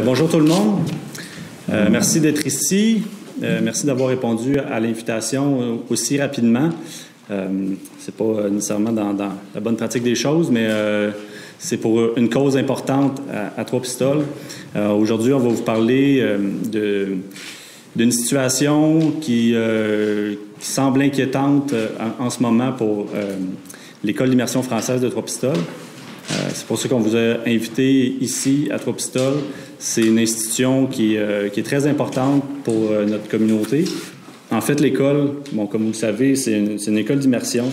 Bonjour tout le monde. Merci d'être ici. Merci d'avoir répondu à l'invitation aussi rapidement. C'est pas nécessairement dans la bonne pratique des choses, mais c'est pour une cause importante à Trois-Pistoles. Aujourd'hui, on va vous parler d'une situation qui semble inquiétante en ce moment pour l'École d'immersion française de Trois-Pistoles. C'est pour ça qu'on vous a invité ici à Trois-Pistoles. C'est une institution qui est très importante pour notre communauté. En fait, l'école, bon, comme vous le savez, c'est une école d'immersion.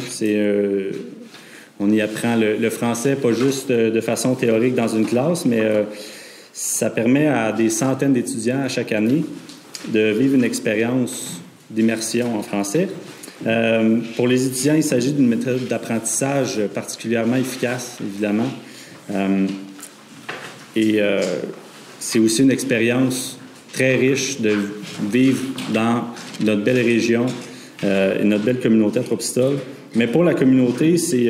On y apprend le français, pas juste de façon théorique dans une classe, mais ça permet à des centaines d'étudiants à chaque année de vivre une expérience d'immersion en français. Pour les étudiants, il s'agit d'une méthode d'apprentissage particulièrement efficace, évidemment. C'est aussi une expérience très riche de vivre dans notre belle région et notre belle communauté à Trois-Pistoles. Mais pour la communauté, c'est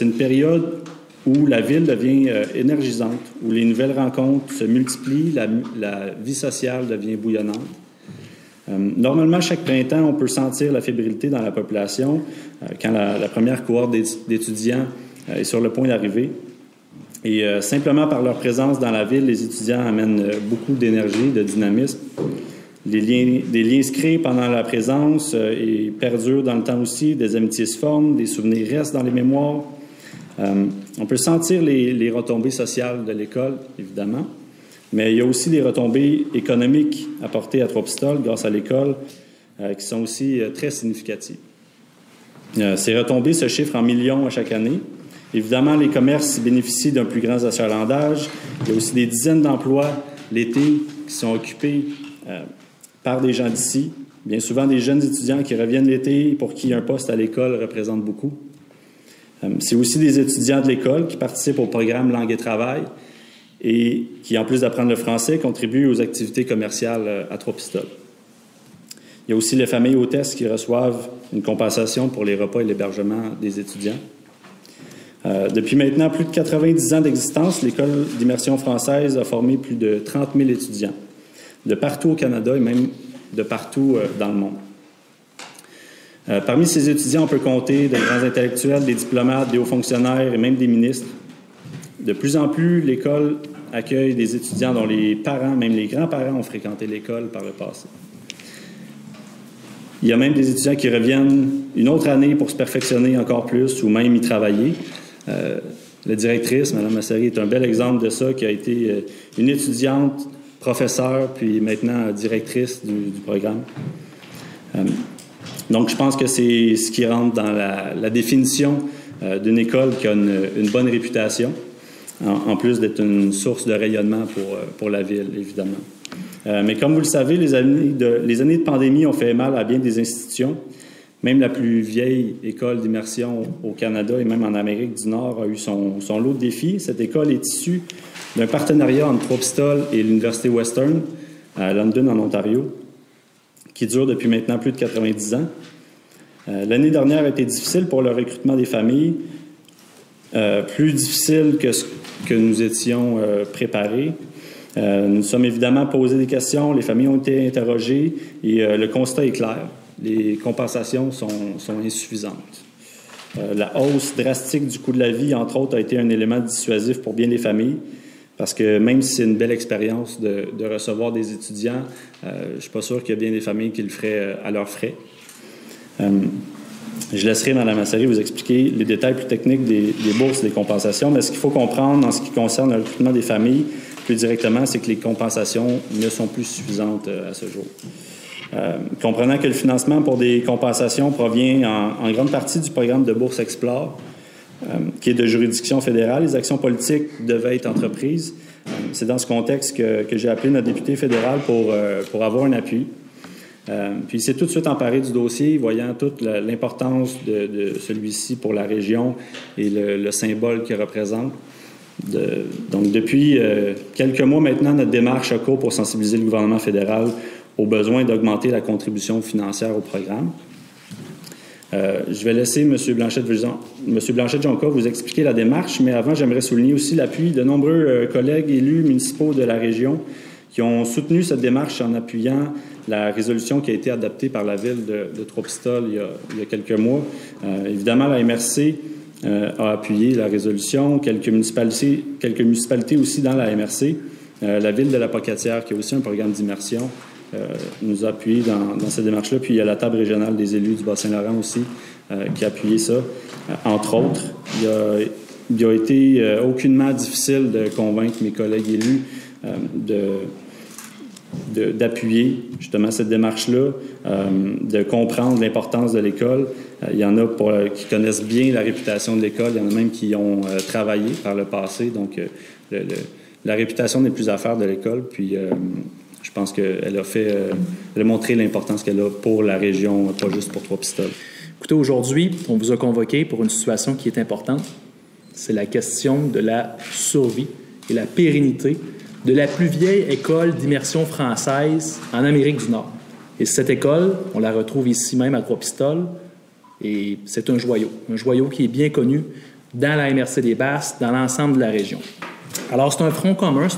une période où la ville devient énergisante, où les nouvelles rencontres se multiplient, la vie sociale devient bouillonnante. Normalement, chaque printemps, on peut sentir la fébrilité dans la population quand la première cohorte d'étudiants est sur le point d'arriver. Et simplement par leur présence dans la ville, les étudiants amènent beaucoup d'énergie, de dynamisme. Des liens se créent pendant la présence et perdurent dans le temps aussi. Des amitiés se forment, des souvenirs restent dans les mémoires. On peut sentir les retombées sociales de l'école, évidemment. Mais il y a aussi des retombées économiques apportées à Trois-Pistoles grâce à l'école qui sont aussi très significatives. Ces retombées se chiffrent en millions à chaque année. Évidemment, les commerces bénéficient d'un plus grand achalandage. Il y a aussi des dizaines d'emplois l'été qui sont occupés par des gens d'ici. Bien souvent, des jeunes étudiants qui reviennent l'été pour qui un poste à l'école représente beaucoup. C'est aussi des étudiants de l'école qui participent au programme Langue et Travail et qui, en plus d'apprendre le français, contribuent aux activités commerciales à Trois-Pistoles. Il y a aussi les familles hôtesses qui reçoivent une compensation pour les repas et l'hébergement des étudiants. Depuis maintenant plus de 90 ans d'existence, l'École d'immersion française a formé plus de 30 000 étudiants, de partout au Canada et même de partout dans le monde. Parmi ces étudiants, on peut compter de grands intellectuels, des diplomates, des hauts fonctionnaires et même des ministres. De plus en plus, l'école accueille des étudiants dont les parents, même les grands-parents, ont fréquenté l'école par le passé. Il y a même des étudiants qui reviennent une autre année pour se perfectionner encore plus ou même y travailler. La directrice, Mme Massari, est un bel exemple de ça, qui a été une étudiante, professeure, puis maintenant directrice du programme. Donc, je pense que c'est ce qui rentre dans la définition d'une école qui a une bonne réputation, en plus d'être une source de rayonnement pour la ville, évidemment. Mais comme vous le savez, les années de pandémie ont fait mal à bien des institutions. Même la plus vieille école d'immersion au Canada et même en Amérique du Nord a eu son lot de défis. Cette école est issue d'un partenariat entre Trois-Pistoles et l'Université Western à London, en Ontario, qui dure depuis maintenant plus de 90 ans. L'année dernière a été difficile pour le recrutement des familles, plus difficile que ce que nous étions préparés. Nous sommes évidemment posé des questions, les familles ont été interrogées et le constat est clair. Les compensations sont insuffisantes. La hausse drastique du coût de la vie, entre autres, a été un élément dissuasif pour bien des familles, parce que même si c'est une belle expérience de recevoir des étudiants, je ne suis pas sûr qu'il y a bien des familles qui le feraient à leurs frais. Je laisserai Mme Massari vous expliquer les détails plus techniques des bourses et des compensations, mais ce qu'il faut comprendre en ce qui concerne le recrutement des familles, plus directement, c'est que les compensations ne sont plus suffisantes à ce jour. Comprenant que le financement pour des compensations provient en grande partie du programme de Bourse Explore, qui est de juridiction fédérale, les actions politiques devaient être entreprises. C'est dans ce contexte que j'ai appelé notre député fédéral pour avoir un appui. Puis il s'est tout de suite emparé du dossier, voyant toute l'importance de celui-ci pour la région et le symbole qu'il représente. Donc depuis quelques mois maintenant, notre démarche a cours pour sensibiliser le gouvernement fédéral au besoin d'augmenter la contribution financière au programme. Je vais laisser M. Blanchet-Jonca vous expliquer la démarche, mais avant, j'aimerais souligner aussi l'appui de nombreux collègues élus municipaux de la région qui ont soutenu cette démarche en appuyant la résolution qui a été adoptée par la Ville de Trois-Pistoles il y a quelques mois. Évidemment, la MRC a appuyé la résolution, quelques municipalités aussi dans la MRC. La Ville de la Pocatière, qui a aussi un programme d'immersion, nous a appuyé dans cette démarche-là. Puis il y a la table régionale des élus du Bas-Saint-Laurent aussi qui a appuyé ça, entre autres. Il a été aucunement difficile de convaincre mes collègues élus d'appuyer justement cette démarche-là, de comprendre l'importance de l'école. Il y en a qui connaissent bien la réputation de l'école, il y en a même qui ont travaillé par le passé, donc la réputation n'est plus à faire de l'école, puis je pense qu'elle a montré l'importance qu'elle a pour la région, pas juste pour Trois-Pistoles. Écoutez, aujourd'hui, on vous a convoqué pour une situation qui est importante. C'est la question de la survie et la pérennité de la plus vieille école d'immersion française en Amérique du Nord. Et cette école, on la retrouve ici même à Trois-Pistoles, et c'est un joyau qui est bien connu dans la MRC des Basses, dans l'ensemble de la région. Alors, c'est un front commun,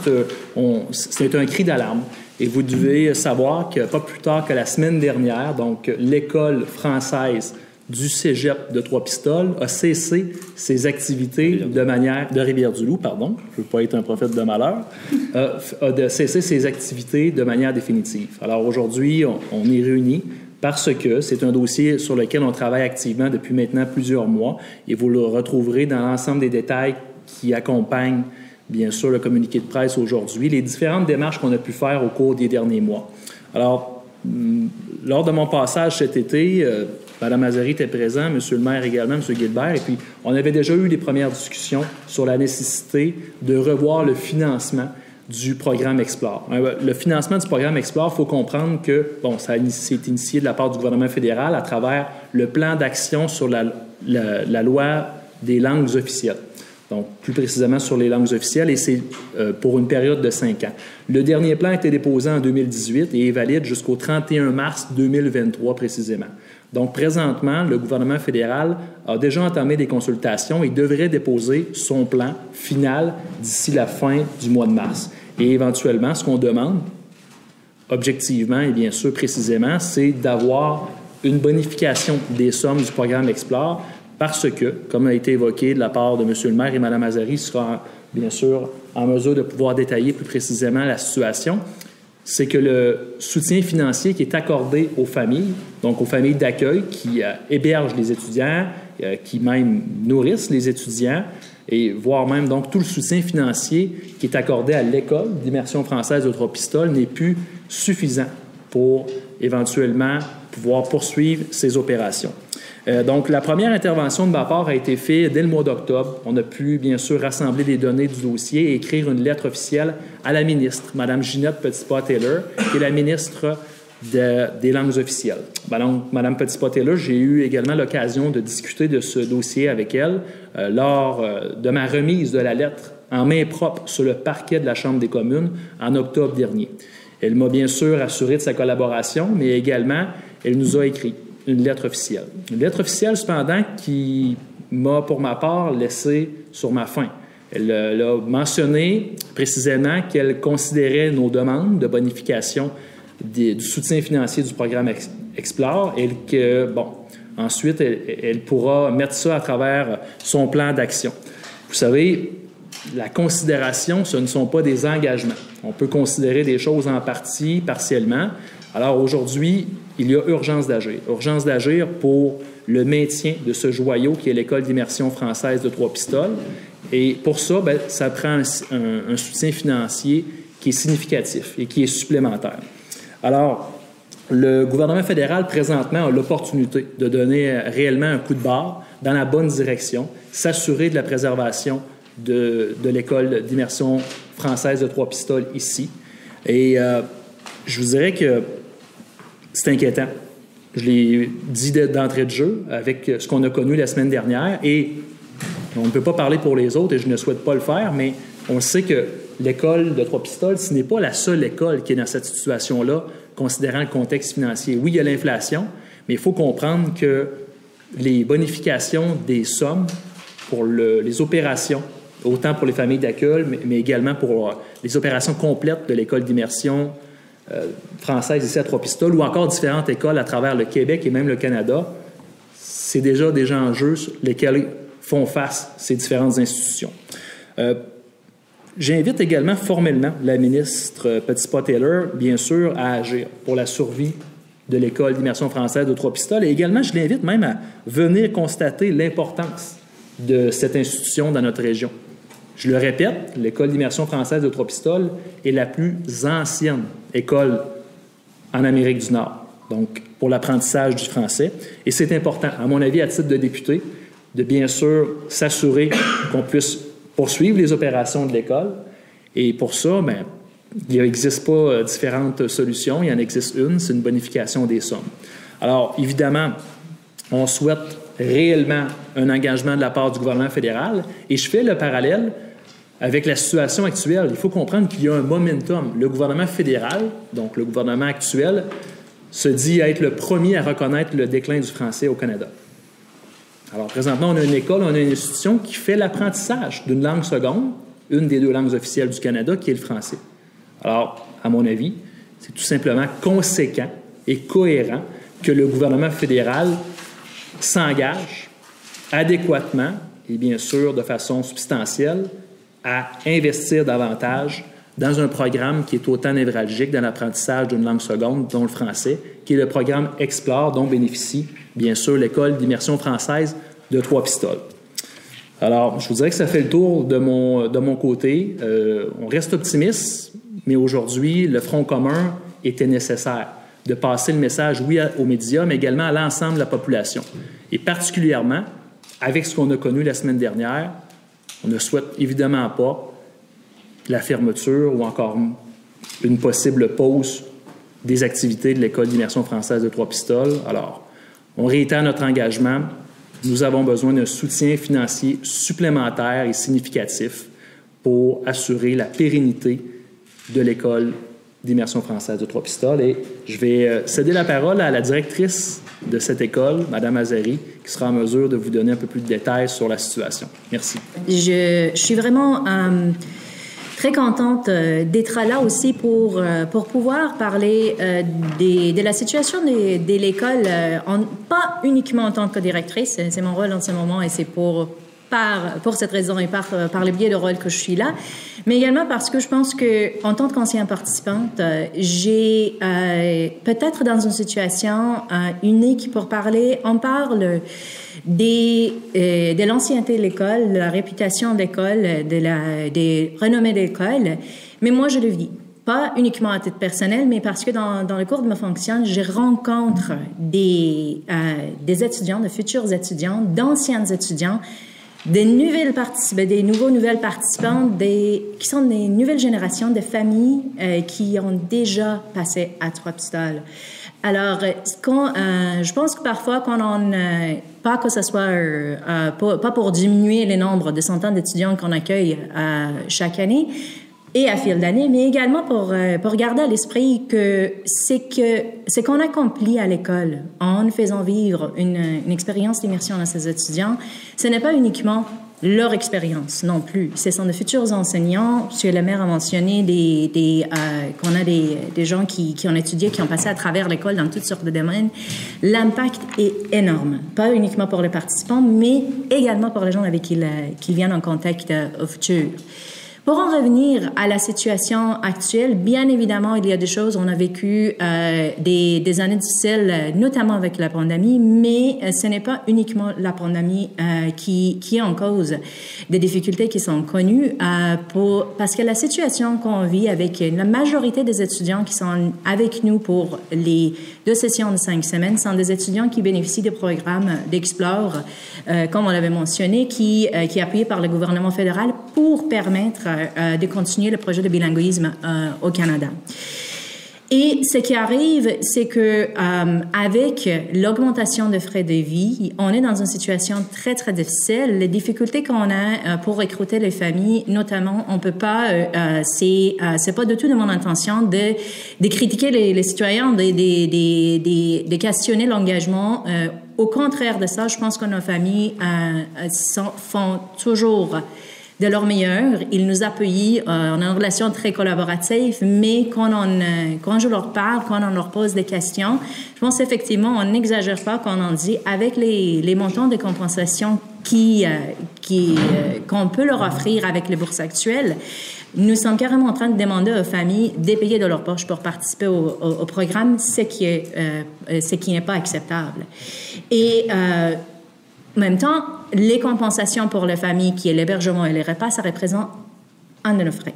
c'est un cri d'alarme. Et vous devez savoir que pas plus tard que la semaine dernière, donc l'école française du Cégep de Trois-Pistoles a cessé ses activités de Rivière-du-Loup, pardon, je ne veux pas être un prophète de malheur, a cessé ses activités de manière définitive. Alors aujourd'hui, on est réunis parce que c'est un dossier sur lequel on travaille activement depuis maintenant plusieurs mois et vous le retrouverez dans l'ensemble des détails qui accompagnent bien sûr le communiqué de presse aujourd'hui, les différentes démarches qu'on a pu faire au cours des derniers mois. Alors, lors de mon passage cet été, Mme Azari était présent, M. le maire également, M. Guilbert, et puis on avait déjà eu les premières discussions sur la nécessité de revoir le financement du programme Explore. Le financement du programme Explore, il faut comprendre que, ça s'est initié de la part du gouvernement fédéral à travers le plan d'action sur la loi des langues officielles. Donc, plus précisément sur les langues officielles, et c'est pour une période de 5 ans. Le dernier plan a été déposé en 2018 et est valide jusqu'au 31 mars 2023 précisément. Donc, présentement, le gouvernement fédéral a déjà entamé des consultations et devrait déposer son plan final d'ici la fin du mois de mars. Et éventuellement, ce qu'on demande, objectivement et bien sûr précisément, c'est d'avoir une bonification des sommes du programme Explore parce que, comme a été évoqué de la part de M. le maire et Mme Azari sera bien sûr en mesure de pouvoir détailler plus précisément la situation, c'est que le soutien financier qui est accordé aux familles, donc aux familles d'accueil qui hébergent les étudiants, qui même nourrissent les étudiants, et voire même donc tout le soutien financier qui est accordé à l'école d'immersion française de Trois-Pistoles n'est plus suffisant pour éventuellement pouvoir poursuivre ces opérations. Donc, la première intervention de ma part a été faite dès le mois d'octobre. On a pu, bien sûr, rassembler les données du dossier et écrire une lettre officielle à la ministre, Mme Ginette Petitpas-Taylor, qui est la ministre des langues officielles. Mme Petitpas-Taylor, j'ai eu également l'occasion de discuter de ce dossier avec elle lors de ma remise de la lettre en main propre sur le parquet de la Chambre des communes en octobre dernier. Elle m'a bien sûr assuré de sa collaboration, mais également, elle nous a écrit une lettre officielle. Une lettre officielle, cependant, qui m'a, pour ma part, laissé sur ma faim. Elle a mentionné précisément qu'elle considérait nos demandes de bonification du soutien financier du programme Explore et que, ensuite, elle pourra mettre ça à travers son plan d'action. Vous savez, la considération, ce ne sont pas des engagements. On peut considérer des choses en partie, partiellement. Alors aujourd'hui, il y a urgence d'agir. Urgence d'agir pour le maintien de ce joyau qui est l'École d'immersion française de Trois-Pistoles. Et pour ça, ça prend un soutien financier qui est significatif et qui est supplémentaire. Alors, le gouvernement fédéral, présentement, a l'opportunité de donner réellement un coup de barre dans la bonne direction, s'assurer de la préservation de l'École d'immersion française de Trois-Pistoles ici. Et je vous dirais que c'est inquiétant. Je l'ai dit d'entrée de jeu avec ce qu'on a connu la semaine dernière et on ne peut pas parler pour les autres et je ne souhaite pas le faire, mais on sait que l'école de Trois-Pistoles, ce n'est pas la seule école qui est dans cette situation-là, considérant le contexte financier. Oui, il y a l'inflation, mais il faut comprendre que les bonifications des sommes pour les opérations, autant pour les familles d'accueil, mais également pour les opérations complètes de l'école d'immersion française ici à Trois-Pistoles, ou encore différentes écoles à travers le Québec et même le Canada. C'est déjà des enjeux lesquels font face ces différentes institutions. J'invite également formellement la ministre Petitpas-Taylor, bien sûr, à agir pour la survie de l'École d'immersion française de Trois-Pistoles. Et également, je l'invite même à venir constater l'importance de cette institution dans notre région. Je le répète, l'École d'immersion française de Trois-Pistoles est la plus ancienne école en Amérique du Nord, donc pour l'apprentissage du français. Et c'est important, à mon avis, à titre de député, de bien sûr s'assurer qu'on puisse poursuivre les opérations de l'école. Et pour ça, bien, il n'existe pas différentes solutions. Il y en existe une, c'est une bonification des sommes. Alors, évidemment, on souhaite réellement un engagement de la part du gouvernement fédéral. Et je fais le parallèle avec la situation actuelle. Il faut comprendre qu'il y a un momentum. Le gouvernement fédéral, donc le gouvernement actuel, se dit être le premier à reconnaître le déclin du français au Canada. Alors, présentement, on a une école, on a une institution qui fait l'apprentissage d'une langue seconde, une des deux langues officielles du Canada, qui est le français. Alors, à mon avis, c'est tout simplement conséquent et cohérent que le gouvernement fédéral s'engage adéquatement et bien sûr de façon substantielle à investir davantage dans un programme qui est autant névralgique dans l'apprentissage d'une langue seconde, dont le français, qui est le programme Explore, dont bénéficie bien sûr l'École d'immersion française de Trois-Pistoles. Alors, je vous dirais que ça fait le tour de mon côté. On reste optimiste, mais aujourd'hui, le front commun était nécessaire de passer le message, oui, aux médias, mais également à l'ensemble de la population. Et particulièrement, avec ce qu'on a connu la semaine dernière, on ne souhaite évidemment pas la fermeture ou encore une possible pause des activités de l'École d'immersion française de Trois-Pistoles. Alors, on réitère notre engagement. Nous avons besoin d'un soutien financier supplémentaire et significatif pour assurer la pérennité de l'École d'immersion française de Trois-Pistoles. Et je vais céder la parole à la directrice de cette école, Mme Azari, qui sera en mesure de vous donner un peu plus de détails sur la situation. Merci. Je suis vraiment très contente d'être là aussi pour pouvoir parler de la situation de l'école, pas uniquement en tant que directrice, c'est mon rôle en ce moment et c'est pour cette raison et par le biais du rôle que je suis là, mais également parce que je pense que en tant qu'ancienne participante, j'ai peut-être dans une situation unique pour parler. On parle de l'ancienneté de l'école, de la réputation de l'école, des renommées de l'école, mais moi je le vis. Pas uniquement à titre personnel, mais parce que dans le cours de ma fonction, je rencontre des étudiants, de futurs étudiants, d'anciens étudiants, des nouvelles participants, qui sont des nouvelles générations de familles qui ont déjà passé à Trois-Pistoles. Alors, je pense que parfois, quand on, pas que ce soit pas pour diminuer le nombre de centaines d'étudiants qu'on accueille chaque année et à fil d'année, mais également pour garder à l'esprit que c'est qu'on accomplit à l'école en faisant vivre une expérience d'immersion à ces étudiants, ce n'est pas uniquement leur expérience non plus. Ce sont de futurs enseignants. M. le maire a mentionné qu'on a des gens qui ont étudié, qui ont passé à travers l'école dans toutes sortes de domaines. L'impact est énorme, pas uniquement pour les participants, mais également pour les gens avec qui ils viennent en contact au futur. Pour en revenir à la situation actuelle, bien évidemment, il y a des choses, on a vécu des années difficiles, notamment avec la pandémie, mais ce n'est pas uniquement la pandémie qui est en cause des difficultés qui sont connues, parce que la situation qu'on vit avec la majorité des étudiants qui sont avec nous pour les 2 sessions de 5 semaines sont des étudiants qui bénéficient des programmes d'Explore, comme on l'avait mentionné, qui est appuyé par le gouvernement fédéral pour permettre de continuer le projet de bilinguisme au Canada. Et ce qui arrive, c'est que avec l'augmentation des frais de vie, on est dans une situation très, très difficile. Les difficultés qu'on a pour recruter les familles, notamment, on peut pas, c'est pas du tout de mon intention de critiquer les citoyens, de questionner l'engagement au contraire de ça, je pense que nos familles font toujours de leur meilleur. Ils nous appuient. On a une relation très collaborative, mais quand je leur parle, quand on leur pose des questions, je pense effectivement, on n'exagère pas quand on dit, avec les montants de compensation qu'on peut leur offrir avec les bourses actuelles, nous sommes carrément en train de demander aux familles de payer de leur poche pour participer au programme, ce qui n'est pas acceptable. Et en même temps, les compensations pour les familles qui est l'hébergement et les repas, ça représente un de nos frais.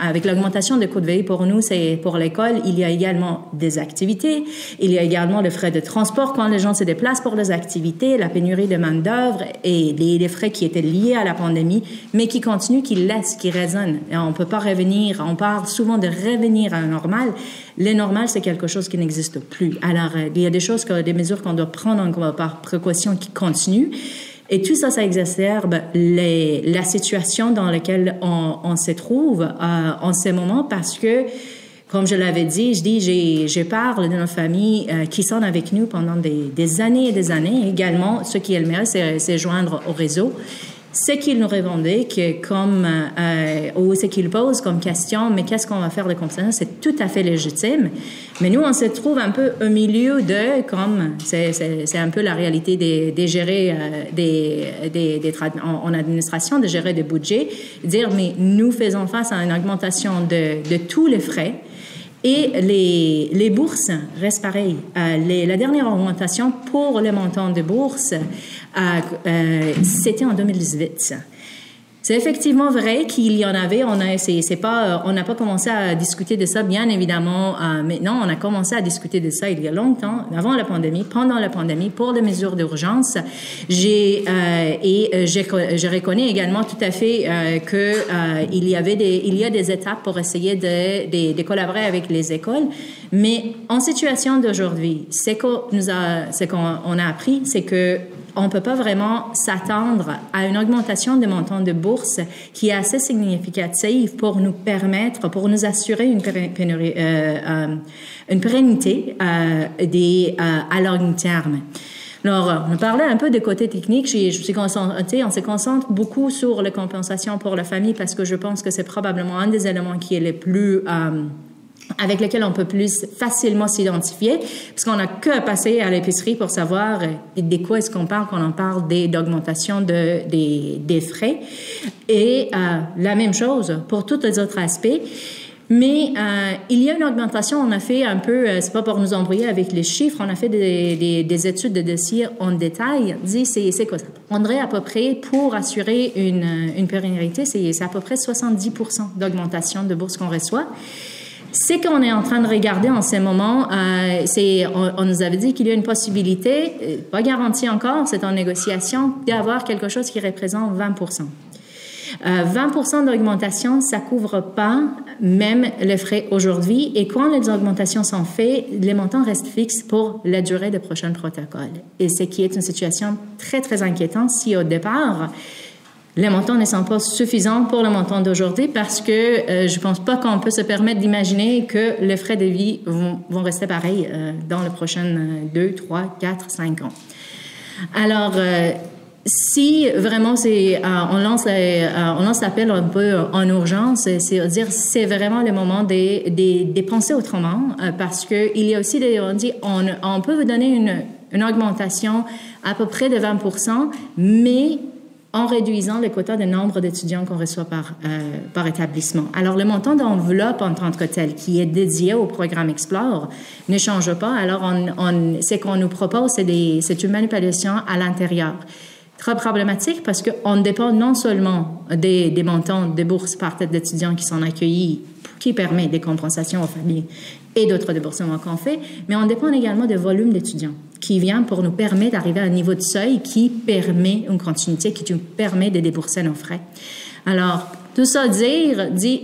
Avec l'augmentation des coûts de vie, pour nous, c'est pour l'école, il y a également des activités, il y a également les frais de transport quand les gens se déplacent pour les activités, la pénurie de main-d'œuvre et les frais qui étaient liés à la pandémie, mais qui continuent, qui résonnent. Et on ne peut pas revenir, on parle souvent de revenir à la normale. Le normal, c'est quelque chose qui n'existe plus. Alors, il y a des mesures qu'on doit prendre par précaution qui continuent. Et tout ça, ça exacerbe la situation dans laquelle on se trouve en ce moment parce que, comme je l'avais dit, je parle de nos familles qui sont avec nous pendant des années et des années. Également, ce qui est le meilleur, c'est joindre au réseau. Ce qu'ils nous revendiquent ou ce qu'ils posent comme question, mais qu'est-ce qu'on va faire de compensation, c'est tout à fait légitime. Mais nous, on se trouve un peu au milieu c'est un peu la réalité des gérer en administration, de gérer des budgets, dire, mais nous faisons face à une augmentation de tous les frais. Et les bourses restent pareilles. La dernière augmentation pour le montant de bourses, c'était en 2018. C'est effectivement vrai qu'il y en avait. On n'a pas commencé à discuter de ça, bien évidemment. Maintenant, on a commencé à discuter de ça il y a longtemps, avant la pandémie, pendant la pandémie, pour des mesures d'urgence. Je reconnais également tout à fait il y a des étapes pour essayer de collaborer avec les écoles. Mais en situation d'aujourd'hui, ce qu'on a appris, c'est que on ne peut pas vraiment s'attendre à une augmentation des montants de bourse qui est assez significative pour nous assurer une pérennité à long terme. Alors, on parlait un peu de côté technique. On se concentre beaucoup sur les compensations pour la famille parce que je pense que c'est probablement un des éléments qui est les plus avec lequel on peut plus facilement s'identifier, parce qu'on n'a que passer à l'épicerie pour savoir de quoi est-ce qu'on parle quand on parle d'augmentation des frais. Et la même chose pour tous les autres aspects. Mais il y a une augmentation, on a fait un peu, c'est pas pour nous embrouiller avec les chiffres, on a fait des études de dossiers en détail, dit c'est quoi ça? On dirait à peu près, pour assurer une pérennité, c'est à peu près 70% d'augmentation de bourse qu'on reçoit. Ce qu'on est en train de regarder en ce moment, on nous avait dit qu'il y a une possibilité, pas garantie encore, c'est en négociation, d'avoir quelque chose qui représente 20%. 20% d'augmentation, ça couvre pas même les frais aujourd'hui. Et quand les augmentations sont faites, les montants restent fixes pour la durée des prochains protocoles. Et ce qui est une situation très, très inquiétante si au départ, les montants ne sont pas suffisants pour le montant d'aujourd'hui parce que je pense pas qu'on peut se permettre d'imaginer que les frais de vie vont rester pareils dans les prochaines 2, 3, 4, 5 ans. Alors, si vraiment on lance l'appel un peu en urgence, c'est vraiment le moment de penser autrement parce que il y a aussi on peut vous donner une augmentation à peu près de 20%, mais en réduisant le quota de nombre d'étudiants qu'on reçoit par établissement. Alors, le montant d'enveloppe en tant que tel, qui est dédié au programme Explore, ne change pas. Alors, ce qu'on nous propose, c'est une manipulation à l'intérieur. Très problématique parce qu'on dépend non seulement des montants de bourses par tête d'étudiants qui sont accueillis, qui permet des compensations aux familles et d'autres déboursements qu'on fait, mais on dépend également du volume d'étudiants qui vient pour nous permettre d'arriver à un niveau de seuil qui permet une continuité, qui nous permet de débourser nos frais. Alors, tout ça dit,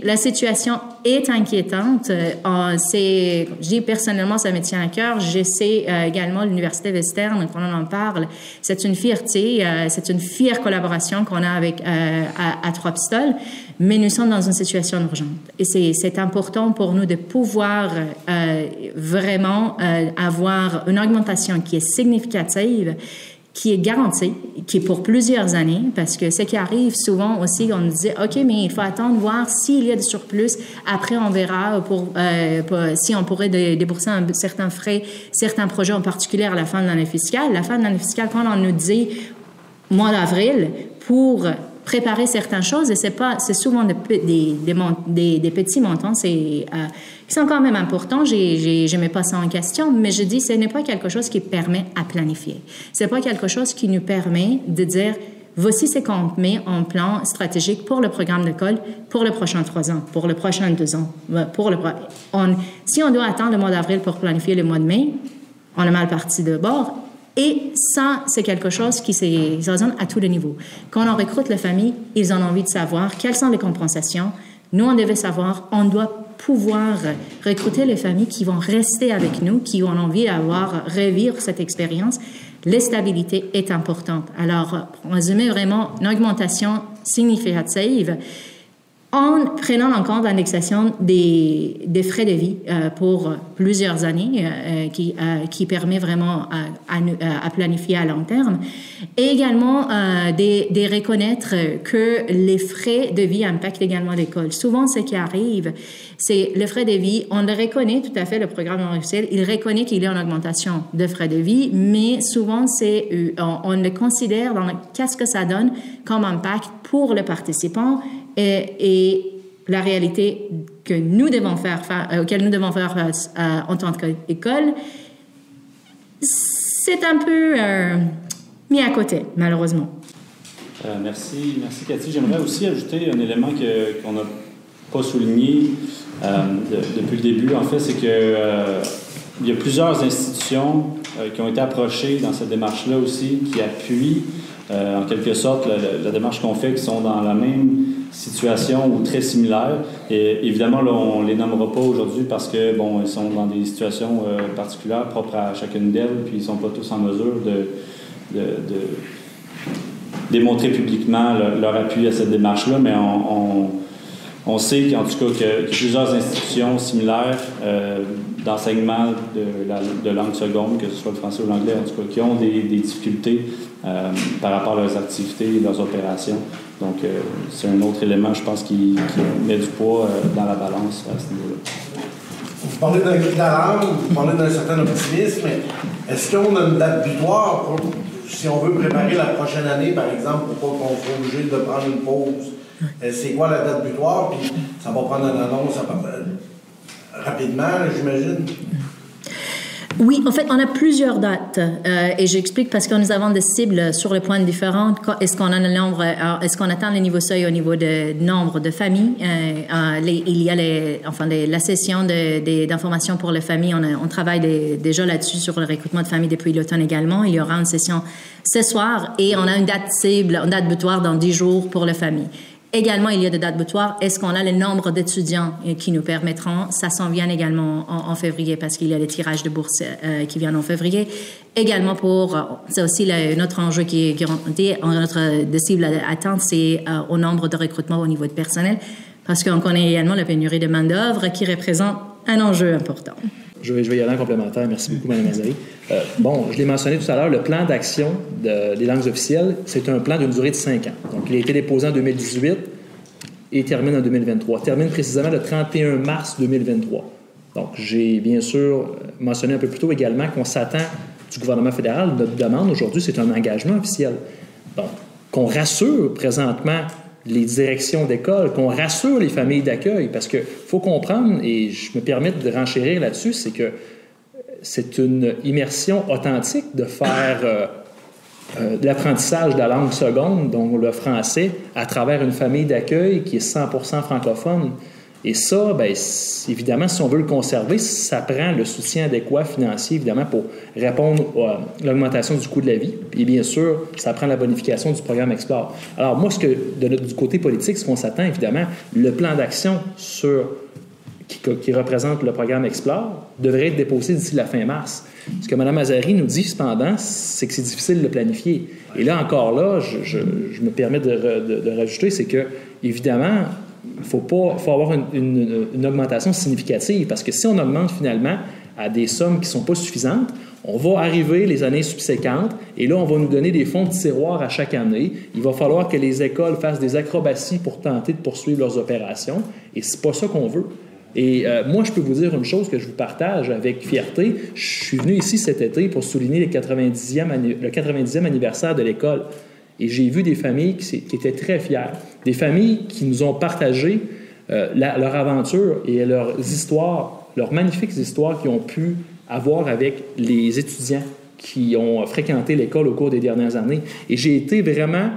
la situation est inquiétante. Je dis personnellement, ça me tient à cœur. Je sais également l'Université Western, quand on en parle, c'est une fierté, c'est une fière collaboration qu'on a avec à Trois-Pistoles, mais nous sommes dans une situation urgente. Et c'est important pour nous de pouvoir vraiment avoir une augmentation qui est significative, qui est garantie, qui est pour plusieurs années, parce que ce qui arrive souvent aussi, on nous dit, OK, mais il faut attendre, voir s'il y a du surplus. Après, on verra si on pourrait débourser certains frais, certains projets en particulier à la fin de l'année fiscale. La fin de l'année fiscale, quand on nous dit mois d'avril, pour préparer certaines choses, et c'est souvent des petits montants, qui sont quand même importants. Je mets pas ça en question, mais je dis, ce n'est pas quelque chose qui permet à planifier. C'est pas quelque chose qui nous permet de dire, voici ce qu'on met en plan stratégique pour le programme d'école pour les prochains 3 ans, pour les prochains 2 ans. Si on doit attendre le mois d'avril pour planifier le mois de mai, on est mal parti de bord. Et ça, c'est quelque chose qui se résonne à tous les niveaux. Quand on recrute les familles, ils ont envie de savoir quelles sont les compensations. Nous, on devait savoir, on doit pouvoir recruter les familles qui vont rester avec nous, qui ont envie d'avoir, revivre cette expérience. La stabilité est importante. Alors, pour résumer vraiment, une augmentation significative en prenant en compte l'indexation des frais de vie pour plusieurs années, qui permet vraiment à planifier à long terme, et également de reconnaître que les frais de vie impactent également l'école. Souvent, ce qui arrive, c'est les frais de vie, on le reconnaît tout à fait, le programme officiel, il reconnaît qu'il y a une augmentation de frais de vie, mais souvent, on le considère dans qu'est-ce que ça donne comme impact pour les participants. Et la réalité que nous devons auquel nous devons faire face en tant qu'école, c'est un peu mis à côté, malheureusement. Merci Cathy. J'aimerais aussi ajouter un élément qu'on n'a pas souligné depuis le début. En fait, c'est que il y a plusieurs institutions qui ont été approchées dans cette démarche-là aussi, qui appuient en quelque sorte la démarche qu'on fait, qui sont dans la même situation ou très similaires. Et évidemment, là, on ne les nommera pas aujourd'hui parce que, bon, ils sont dans des situations particulières propres à chacune d'elles, puis ils ne sont pas tous en mesure de démontrer publiquement leur appui à cette démarche-là, mais on sait qu'en tout cas qu'il y a plusieurs institutions similaires d'enseignement de langue seconde, que ce soit le français ou l'anglais, en tout cas, qui ont des difficultés par rapport à leurs activités et leurs opérations. Donc, c'est un autre élément, je pense, qui met du poids dans la balance à ce niveau-là. Vous parlez d'un cri d'alarme, vous parlez d'un certain optimisme, mais est-ce qu'on a une date butoir pour, si on veut préparer la prochaine année, par exemple, pour pas qu'on soit obligé de prendre une pause? C'est quoi la date butoir? Puis ça va prendre une annonce rapidement, j'imagine? Oui, en fait, on a plusieurs dates et j'explique parce que nous avons des cibles sur les points différents. Est-ce qu'on a le nombre, est-ce qu'on atteint le niveau seuil au niveau de nombre de familles? Il y a la session d'information pour les familles. On travaille déjà là-dessus sur le recrutement de familles depuis l'automne également. Il y aura une session ce soir et on a une date cible, une date butoir dans 10 jours pour les familles. Également, il y a des dates butoirs. Est-ce qu'on a le nombre d'étudiants qui nous permettront? Ça s'en vient également en février parce qu'il y a les tirages de bourse qui viennent en février. Également c'est aussi notre enjeu qui est garanti, notre cible à atteindre, c'est au nombre de recrutements au niveau de personnel parce qu'on connaît également la pénurie de main-d'œuvre qui représente un enjeu important. Je vais y aller en complémentaire. Merci beaucoup, Mme Azari. Je l'ai mentionné tout à l'heure, le plan d'action des langues officielles, c'est un plan d'une durée de 5 ans. Donc, il a été déposé en 2018 et termine en 2023. Termine précisément le 31 mars 2023. Donc, j'ai bien sûr mentionné un peu plus tôt également qu'on s'attend du gouvernement fédéral. Notre demande aujourd'hui, c'est un engagement officiel. Donc, qu'on rassure présentement les directions d'école, qu'on rassure les familles d'accueil, parce qu'il faut comprendre, et je me permets de renchérir là-dessus, c'est que c'est une immersion authentique de faire de l'apprentissage de la langue seconde, donc le français, à travers une famille d'accueil qui est 100% francophone. Et ça, bien, évidemment, si on veut le conserver, ça prend le soutien adéquat financier, évidemment, pour répondre à l'augmentation du coût de la vie. Et bien sûr, ça prend la bonification du programme Explore. Alors moi, du côté politique, ce qu'on s'attend, évidemment, le plan d'action qui représente le programme Explore devrait être déposé d'ici la fin mars. Ce que Mme Azari nous dit, cependant, c'est que c'est difficile de le planifier. Et là, encore là, je me permets de rajouter, c'est que, évidemment, il faut avoir une augmentation significative, parce que si on augmente finalement à des sommes qui ne sont pas suffisantes, on va arriver les années subséquentes et là, on va nous donner des fonds de tiroir à chaque année. Il va falloir que les écoles fassent des acrobaties pour tenter de poursuivre leurs opérations et c'est pas ça qu'on veut. Et moi, je peux vous dire une chose que je vous partage avec fierté. Je suis venu ici cet été pour souligner le 90e anniversaire de l'école. Et j'ai vu des familles qui étaient très fières. Des familles qui nous ont partagé leur aventure et leurs histoires, leurs magnifiques histoires qu'ils ont pu avoir avec les étudiants qui ont fréquenté l'école au cours des dernières années. Et j'ai été vraiment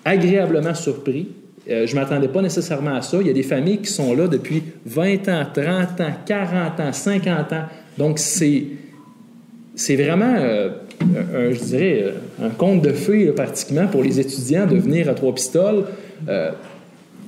agréablement surpris. Je ne m'attendais pas nécessairement à ça. Il y a des familles qui sont là depuis 20 ans, 30 ans, 40 ans, 50 ans. Donc, c'est vraiment, je dirais, un conte de fées, pratiquement, pour les étudiants de venir à Trois-Pistoles.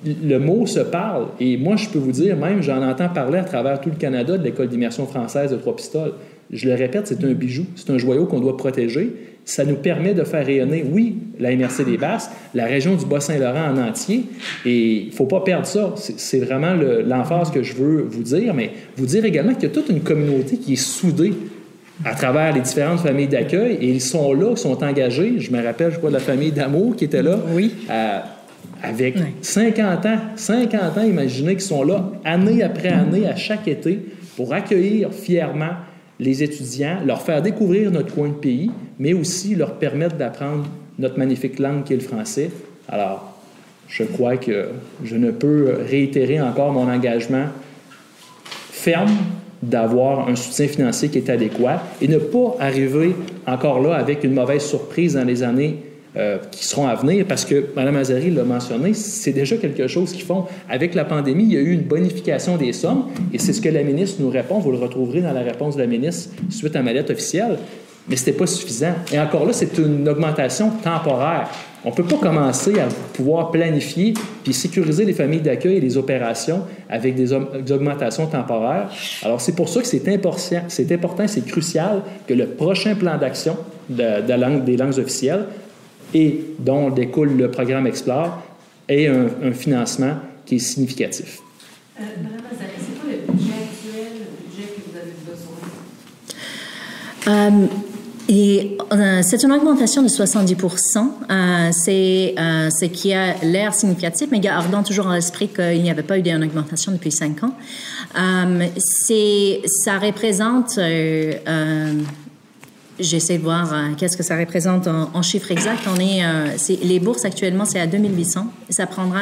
Le mot se parle. Et moi, je peux vous dire, même, j'en entends parler à travers tout le Canada de l'École d'immersion française de Trois-Pistoles. Je le répète, c'est un bijou, c'est un joyau qu'on doit protéger. Ça nous permet de faire rayonner, oui, la MRC des Basses, la région du Bas-Saint-Laurent en entier. Et il ne faut pas perdre ça. C'est vraiment l'emphase que je veux vous dire, mais vous dire également qu'il y a toute une communauté qui est soudée à travers les différentes familles d'accueil, et ils sont là, ils sont engagés. Je me rappelle, je crois, de la famille d'Amour qui était là, oui. Avec 50 ans, imaginez qu'ils sont là, année après année, à chaque été, pour accueillir fièrement les étudiants, leur faire découvrir notre coin de pays, mais aussi leur permettre d'apprendre notre magnifique langue qui est le français. Alors, je crois que je ne peux réitérer encore mon engagement ferme d'avoir un soutien financier qui est adéquat et ne pas arriver encore là avec une mauvaise surprise dans les années qui seront à venir, parce que Mme Azari l'a mentionné, c'est déjà quelque chose qu'ils font. Avec la pandémie, il y a eu une bonification des sommes, et c'est ce que la ministre nous répond. Vous le retrouverez dans la réponse de la ministre suite à ma lettre officielle, mais ce n'était pas suffisant. Et encore là, c'est une augmentation temporaire. On ne peut pas commencer à pouvoir planifier puis sécuriser les familles d'accueil et les opérations avec des augmentations temporaires. Alors, c'est pour ça que c'est important, c'est crucial que le prochain plan d'action des langues officielles et dont découle le programme Explore ait un financement qui est significatif. Madame Azari, c'est quoi le budget actuel, le budget que vous avez besoin? C'est une augmentation de 70%. C'est ce qui a l'air significatif, mais gardons toujours à l'esprit qu'il n'y avait pas eu d'augmentation depuis 5 ans. Ça représente... J'essaie de voir qu'est-ce que ça représente en chiffres exacts. Les bourses actuellement, c'est à 2800. Ça prendra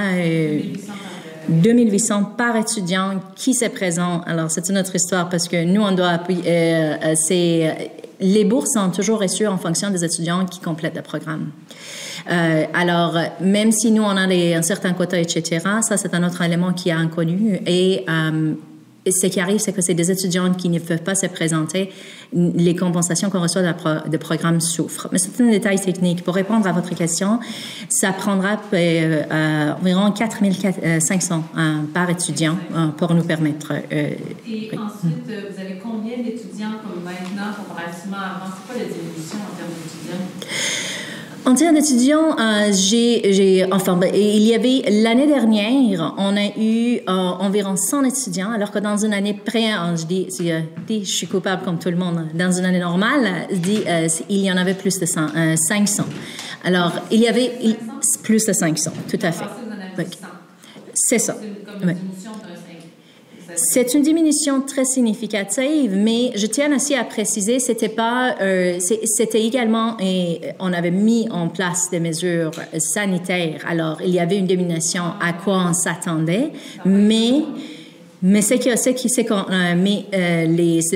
2800 par étudiant qui s'est présent. Alors, c'est une autre histoire parce que nous, on doit appuyer. Les bourses sont toujours reçues en fonction des étudiants qui complètent le programme. Alors, même si nous, on a un certain quota, etc., ça, c'est un autre élément qui est inconnu. Et ce qui arrive, c'est que c'est des étudiants qui ne peuvent pas se présenter. Les compensations qu'on reçoit de programme souffrent. Mais c'est un détail technique. Pour répondre à votre question, ça prendra environ 4 500 par étudiant pour nous permettre... Et ensuite, vous avez combien d'étudiants comme maintenant, comparativement à avant? C'est quoi la diminution en termes d'étudiants? En termes d'étudiants, il y avait l'année dernière, on a eu environ 100 étudiants, alors que dans une année je suis coupable comme tout le monde. Dans une année normale, il y en avait plus de 500. Alors, il y avait plus de 500, tout à fait. C'est ça. C'est une diminution très significative, mais je tiens aussi à préciser, c'était également, on avait mis en place des mesures sanitaires. Alors, il y avait une diminution à quoi on s'attendait, mais Mais c'est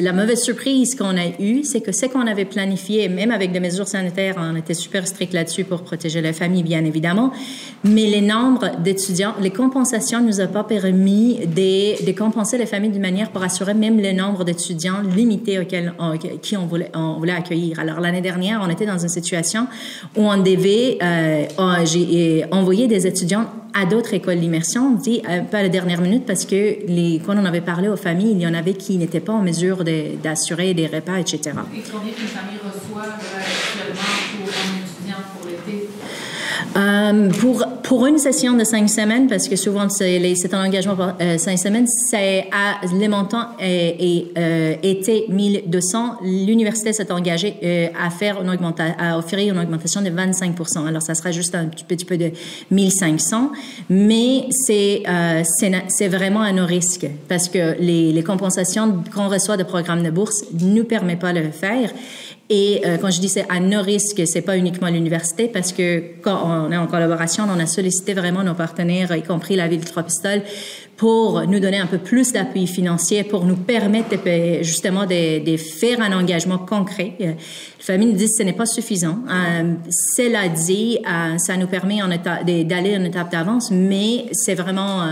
la mauvaise surprise qu'on a eue, c'est que ce qu'on avait planifié, même avec des mesures sanitaires, on était super strict là-dessus pour protéger les familles, bien évidemment. Mais les nombres d'étudiants, les compensations ne nous ont pas permis de compenser les familles d'une manière pour assurer même le nombre d'étudiants limités auxquels on voulait accueillir. Alors l'année dernière, on était dans une situation où on devait envoyer des étudiants à d'autres écoles d'immersion, dit pas à la dernière minute, parce que quand on avait parlé aux familles, il y en avait qui n'étaient pas en mesure d'assurer des repas, etc. Et combien une famille reçoit actuellement pour un étudiant pour l'été? Pour une session de 5 semaines, parce que souvent c'est un engagement pour 5 semaines, les montants étaient 1200. L'université s'est engagée à offrir une augmentation de 25%. Alors ça sera juste un petit peu de 1500, mais c'est vraiment à nos risques, parce que les compensations qu'on reçoit de programmes de bourse ne nous permettent pas de le faire. Et quand je dis c'est à nos risques, c'est pas uniquement l'université, parce que quand on est en collaboration, on a sollicité vraiment nos partenaires, y compris la ville de Trois-Pistoles, pour nous donner un peu plus d'appui financier, pour nous permettre justement de faire un engagement concret. Les familles nous disent que ce n'est pas suffisant. Cela dit, ça nous permet d'aller en étape d'avance, mais c'est vraiment...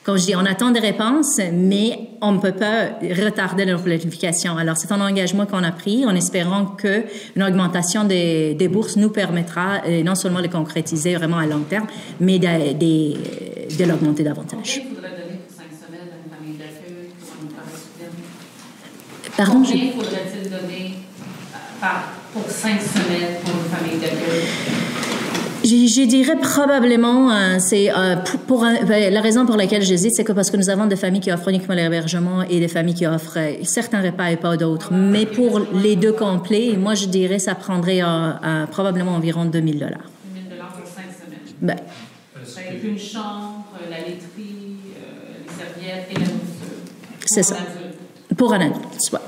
Comme je dis, on attend des réponses, mais on ne peut pas retarder leur planification. Alors, c'est un engagement qu'on a pris en espérant qu'une augmentation des bourses nous permettra non seulement de concrétiser vraiment à long terme, mais de l'augmenter davantage. Combien il faudrait donner pour 5 semaines à une famille d'accueil pour un étudiant? Pardon? Combien faudrait-il donner pour 5 semaines pour une famille d'accueil? Je dirais probablement, la raison pour laquelle j'hésite, c'est que parce que nous avons des familles qui offrent uniquement l'hébergement et des familles qui offrent certains repas et pas d'autres. Mais pour les deux complets, moi je dirais ça prendrait probablement environ $2,000. $2,000 pour 5 semaines. Ben. Ça inclut une chambre, la laiterie, les serviettes et la nourriture. C'est ça. Pour un adulte, soit.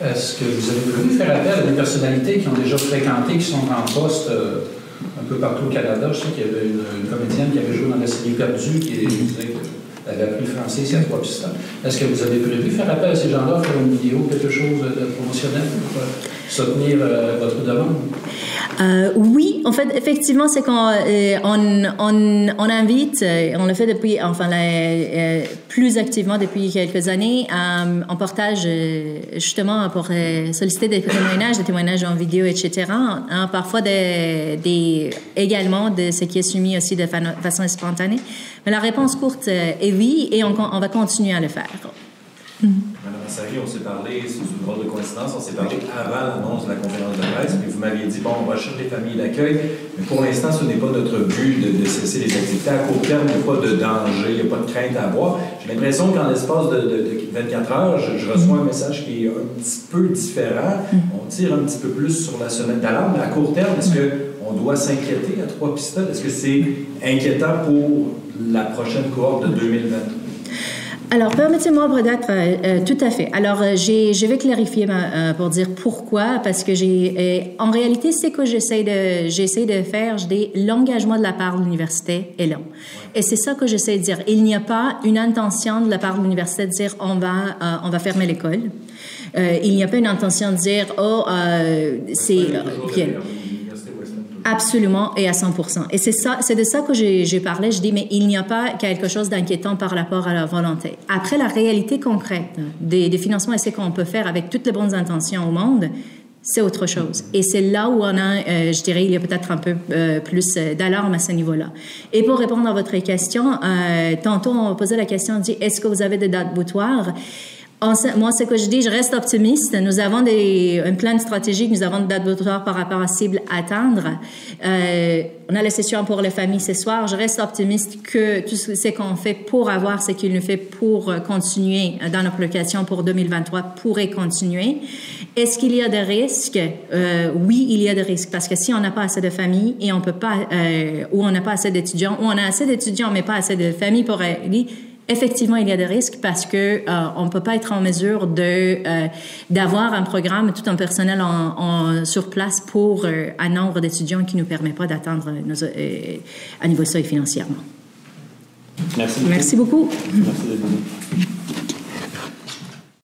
Est-ce que vous avez voulu faire appel à des personnalités qui ont déjà fréquenté, qui sont en poste un peu partout au Canada? Je sais qu'il y avait une comédienne qui avait joué dans La série perdue, qui disait qu'elle avait appris le français ici à Trois-Pistoles. Est-ce que vous avez prévu faire appel à ces gens-là, faire une vidéo, quelque chose de promotionnel pour soutenir votre demande? Oui, en fait, effectivement, c'est qu'on invite, on le fait depuis, plus activement depuis quelques années, on partage justement pour solliciter des témoignages en vidéo, etc. Parfois également de ce qui est soumis aussi de façon spontanée. Mais la réponse courte est oui, et on va continuer à le faire. Madame Assari, on s'est parlé, c'est une drôle de coïncidence, on s'est parlé avant l'annonce de la conférence de presse, puis vous m'aviez dit, bon, on va chercher les familles d'accueil, mais pour l'instant, ce n'est pas notre but de cesser les activités. À court terme, il n'y a pas de danger, il n'y a pas de crainte à avoir. J'ai l'impression qu'en l'espace de 24 heures, je reçois un message qui est un petit peu différent. On tire un petit peu plus sur la sonnette d'alarme, mais à court terme, est-ce qu'on doit s'inquiéter à Trois-Pistoles? Est-ce que c'est inquiétant pour la prochaine cohorte de 2023? Alors, permettez-moi peut-être, tout à fait. Alors, je vais clarifier pour dire pourquoi, parce que en réalité, c'est que j'essaie de faire, l'engagement de la part de l'université est long. Et c'est ça que j'essaie de dire. Il n'y a pas une intention de la part de l'université de dire on va fermer l'école. Il n'y a pas une intention de dire absolument et à 100%. Et c'est de ça que j'ai parlé. Je dis, mais il n'y a pas quelque chose d'inquiétant par rapport à la volonté. Après, la réalité concrète des financements et ce qu'on peut faire avec toutes les bonnes intentions au monde, c'est autre chose. Et c'est là où on a, je dirais, il y a peut-être un peu plus d'alarme à ce niveau-là. Et pour répondre à votre question, tantôt on posait la question, on dit, est-ce que vous avez des dates butoirs? Moi, ce que je dis, je reste optimiste. Nous avons un plan stratégique, nous avons des dates butoirs par rapport à cible à atteindre. On a la session pour les familles ce soir. Je reste optimiste que tout ce qu'on fait pour avoir ce qu'il nous fait pour continuer dans notre location pour 2023 pourrait continuer. Est-ce qu'il y a des risques? Oui, il y a des risques parce que si on n'a pas assez de familles et on peut pas, ou on n'a pas assez d'étudiants, ou on a assez d'étudiants mais pas assez de familles pour aller, effectivement, il y a des risques parce que on ne peut pas être en mesure d'avoir un programme, tout un personnel sur place pour un nombre d'étudiants qui ne nous permet pas d'atteindre un niveau seuil financièrement. Merci beaucoup. Merci beaucoup. Merci d'être venu.